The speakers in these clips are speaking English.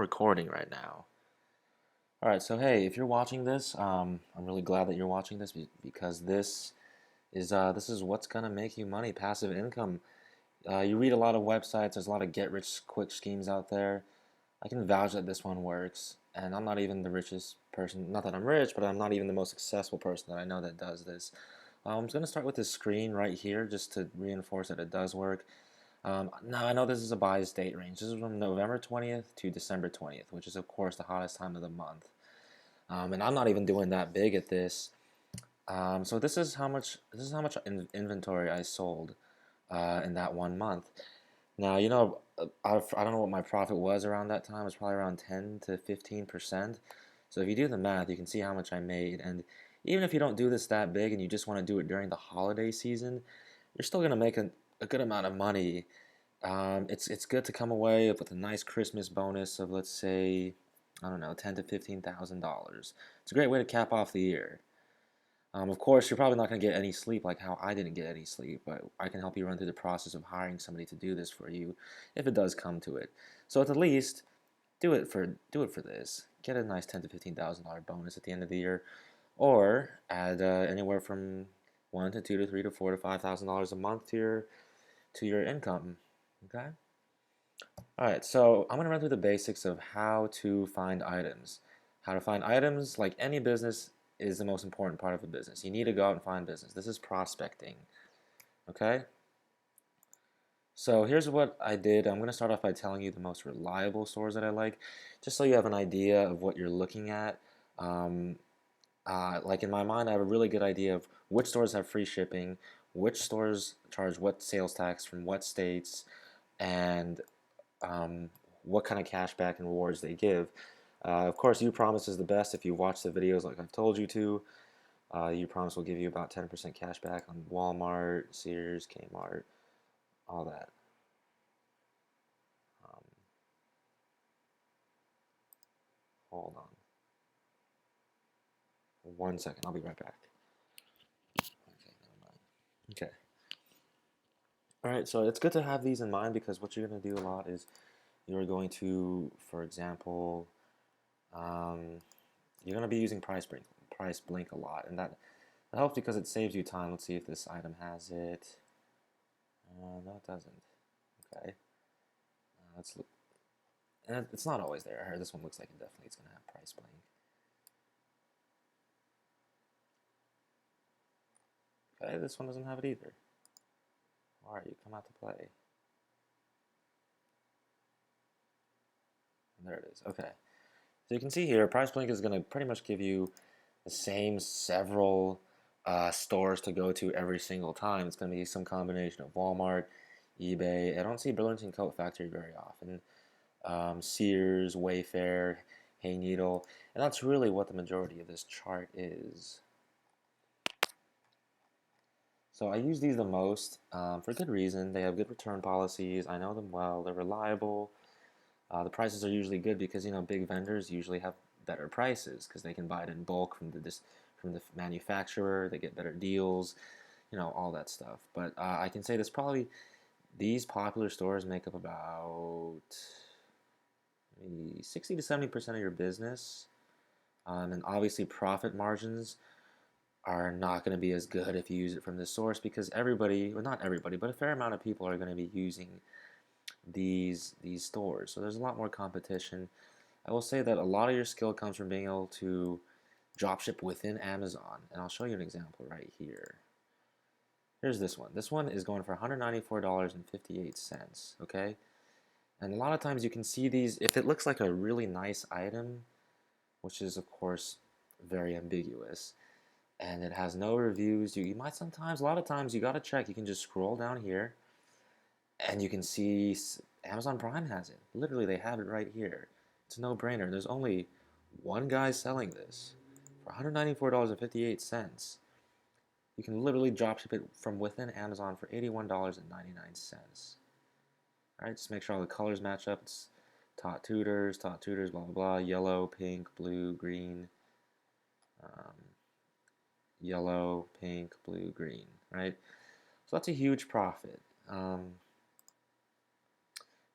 recording right now. All right, so hey, if you're watching this, I'm really glad that you're watching this because this is what's gonna make you money, passive income. You read a lot of websites. There's a lot of get-rich-quick schemes out there. I can vouch that this one works, and I'm not even the richest person. Not that I'm rich, but I'm not even the most successful person that I know that does this. I'm just gonna start with this screen right here just to reinforce that it does work. Now, I know this is a biased date range. This is from November 20th to December 20th, which is, of course, the hottest time of the month. And I'm not even doing that big at this. So this is how much inventory I sold in that 1 month. Now, I don't know what my profit was around that time. It was probably around 10 to 15%. So if you do the math, you can see how much I made. And even if you don't do this that big and you just want to do it during the holiday season, you're still going to make a good amount of money. It's good to come away with a nice Christmas bonus of, let's say, I don't know, ten to $15,000. It's a great way to cap off the year. Of course, you're probably not going to get any sleep like how I didn't get any sleep, but I can help you run through the process of hiring somebody to do this for you if it does come to it. So at the least, do it for this. Get a nice $10,000 to $15,000 bonus at the end of the year, or add anywhere from 1 to 2 to 3 to 4 to $5,000 a month to your income. Okay. All right. So I'm going to run through the basics of how to find items. How to find items, like any business, is the most important part of a business. You need to go out and find business. This is prospecting. Okay. So here's what I did. I'm going to start off by telling you the most reliable stores that I like, just so you have an idea of what you're looking at. Um, like in my mind, I have a really good idea of which stores have free shipping, which stores charge what sales tax from what states, and um, what kind of cashback and rewards they give. Of course, You Promise is the best if you watch the videos like I've told you to. You Promise will give you about 10% cash back on Walmart, Sears, Kmart, all that. Um, Hold on 1 second. I'll be right back. Okay, never mind. Okay. All right, so it's good to have these in mind because what you're going to do a lot is you're going to, for example, um, you're going to be using Price Blink a lot, and that helps because it saves you time. Let's see if this item has it. No, it doesn't. Okay. Let's look. And it's not always there. This one looks like it definitely is going to have Price Blink. Okay, this one doesn't have it either. All right, you come out to play. And there it is. Okay. So you can see here, Price Blink is going to pretty much give you the same several stores to go to every single time. It's going to be some combination of Walmart, eBay. I don't see Burlington Coat Factory very often. Sears, Wayfair, Hayneedle, and that's really what the majority of this chart is. So I use these the most for good reason. They have good return policies. I know them well. They're reliable. The prices are usually good because big vendors usually have better prices because they can buy it in bulk from the manufacturer. They get better deals, all that stuff. But I can say this probably these popular stores make up about maybe 60 to 70% of your business, and obviously profit margins are not going to be as good if you use it from this source because everybody, well, not everybody, but a fair amount of people are going to be using these stores. So there's a lot more competition. I will say that a lot of your skill comes from being able to dropship within Amazon, and I'll show you an example right here. Here's this one. This one is going for $194.58, okay? And a lot of times you can see these, if it looks like a really nice item, which is of course very ambiguous, and it has no reviews, you might sometimes, a lot of times you gotta check. You can just scroll down here and you can see Amazon Prime has it. Literally, they have it right here. It's a no-brainer. There's only one guy selling this for $194.58. You can literally dropship it from within Amazon for $81.99. All right, just make sure all the colors match up. It's Tot Tutors, blah, blah, blah, yellow, pink, blue, green, um, yellow, pink, blue, green, right? So that's a huge profit.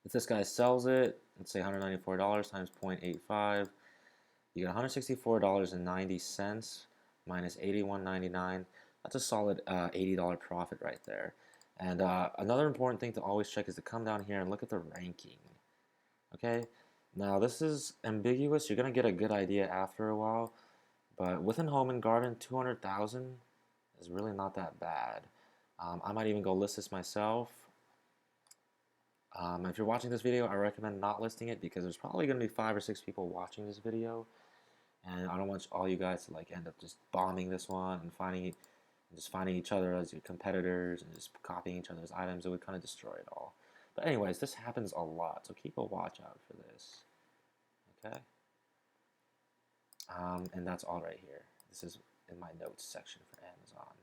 If this guy sells it, let's say $194 times 0.85. You get $164.90 minus $81.99. That's a solid $80 profit right there. And another important thing to always check is to come down here and look at the ranking. Okay, now this is ambiguous. You're gonna get a good idea after a while, but within home and garden, 200,000 is really not that bad. I might even go list this myself. If you're watching this video, I recommend not listing it because there's probably going to be 5 or 6 people watching this video, and I don't want all you guys to like end up just bombing this one and finding each other as your competitors and just copying each other's items. It would kind of destroy it all. But anyways, this happens a lot, so keep a watch out for this. Okay, and that's all right here. This is in my notes section for Amazon.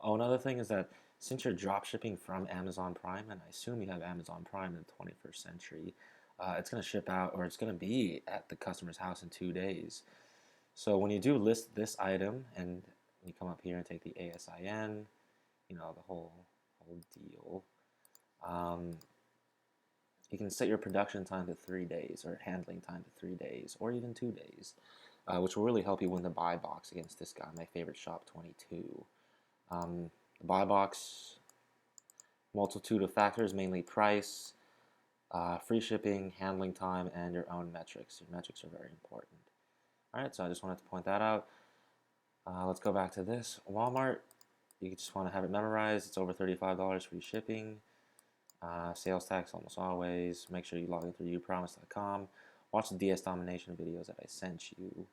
Oh, another thing is that since you're drop shipping from Amazon Prime, and I assume you have Amazon Prime in the 21st century, it's going to ship out, or it's going to be at the customer's house in 2 days. So when you do list this item, and you come up here and take the ASIN, you know, the whole deal, you can set your production time to 3 days, or handling time to 3 days, or even 2 days, which will really help you win the buy box against this guy, my favorite shop 22. The buy box, multitude of factors, mainly price, free shipping, handling time, and your own metrics. Your metrics are very important. Alright, so I just wanted to point that out. Let's go back to this. Walmart, you just want to have it memorized. It's over $35 free shipping. Sales tax almost always. Make sure you log in through youpromise.com. Watch the DS domination videos that I sent you.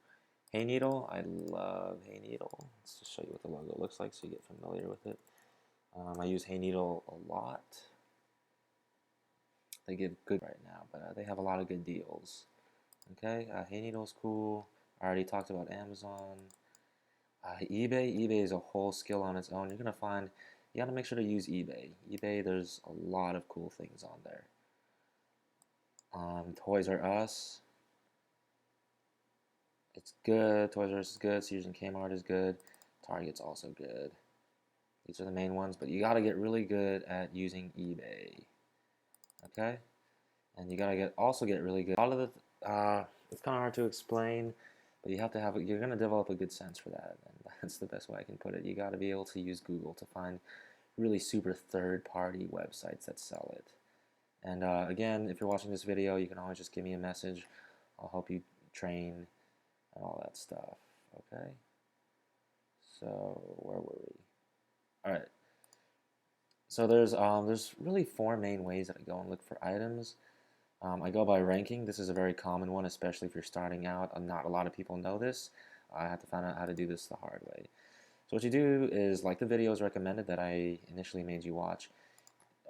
Hay Needle, I love Hay Needle. Let's just show you what the logo looks like so you get familiar with it. I use Hay Needle a lot. They give good right now, but they have a lot of good deals. Okay, Hay Needle is cool. I already talked about Amazon. eBay is a whole skill on its own. You're gonna find you gotta make sure to use eBay. eBay, there's a lot of cool things on there. Toys R Us, it's good. Toys R Us is good. Sears and Kmart is good. Target's also good. These are the main ones, but you gotta get really good at using eBay. Okay, and you gotta also get really good. A lot of the it's kind of hard to explain, but you have to have you're gonna develop a good sense for that, and that's the best way I can put it. You gotta be able to use Google to find really super third-party websites that sell it. And again, if you're watching this video, you can always just give me a message. I'll help you train and all that stuff. Okay. So where were we? All right. So there's really 4 main ways that I go and look for items. I go by ranking. This is a very common one, especially if you're starting out. Not a lot of people know this. I have to find out how to do this the hard way. So what you do is, like the videos recommended that I initially made you watch.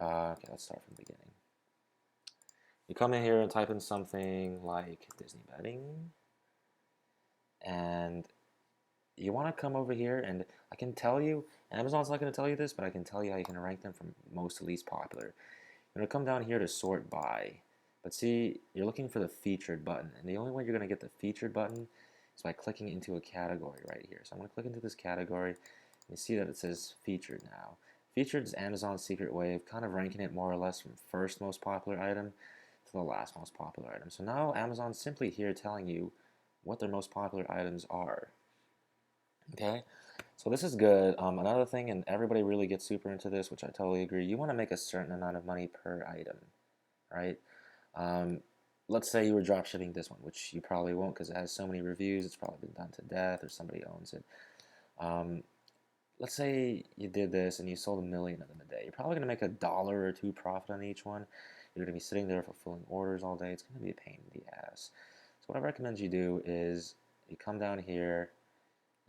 Okay, let's start from the beginning. You come in here and type in something like Disney betting, and you want to come over here, and I can tell you, Amazon's not going to tell you this, but I can tell you how you can rank them from most to least popular. You're going to come down here to sort by, but see, you're looking for the featured button, and the only way you're going to get the featured button is by clicking into a category right here. So I'm going to click into this category, and you see that it says featured now. Featured is Amazon's secret way of kind of ranking it more or less from first most popular item to the last most popular item. So now Amazon's simply here telling you what their most popular items are. Okay, so this is good. Another thing, and everybody really gets super into this, which I totally agree, you want to make a certain amount of money per item, right? Let's say you were drop shipping this one, which you probably won't because it has so many reviews, it's probably been done to death or somebody owns it. Let's say you did this and you sold 1 million of them a day. You're probably going to make $1 or $2 profit on each one. You're going to be sitting there fulfilling orders all day. It's going to be a pain in the ass. So what I recommend you do is you come down here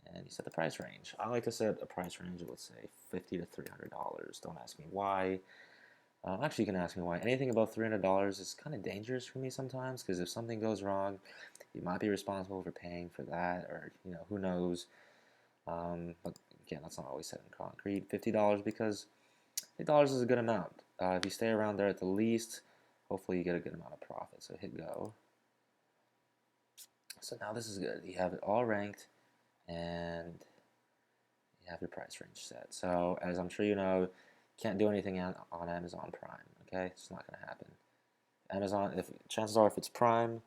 and you set the price range. I like to set a price range of, let's say, $50 to $300. Don't ask me why. Actually, you can ask me why. Anything above $300 is kind of dangerous for me sometimes because if something goes wrong, you might be responsible for paying for that, or who knows. But again, that's not always set in concrete. $50 because $50 is a good amount. If you stay around there at the least, hopefully you get a good amount of profit. So hit go. So now this is good. You have it all ranked, and you have your price range set. So as I'm sure you know, you can't do anything on Amazon Prime. Okay, it's not going to happen. Amazon, if chances are if it's Prime,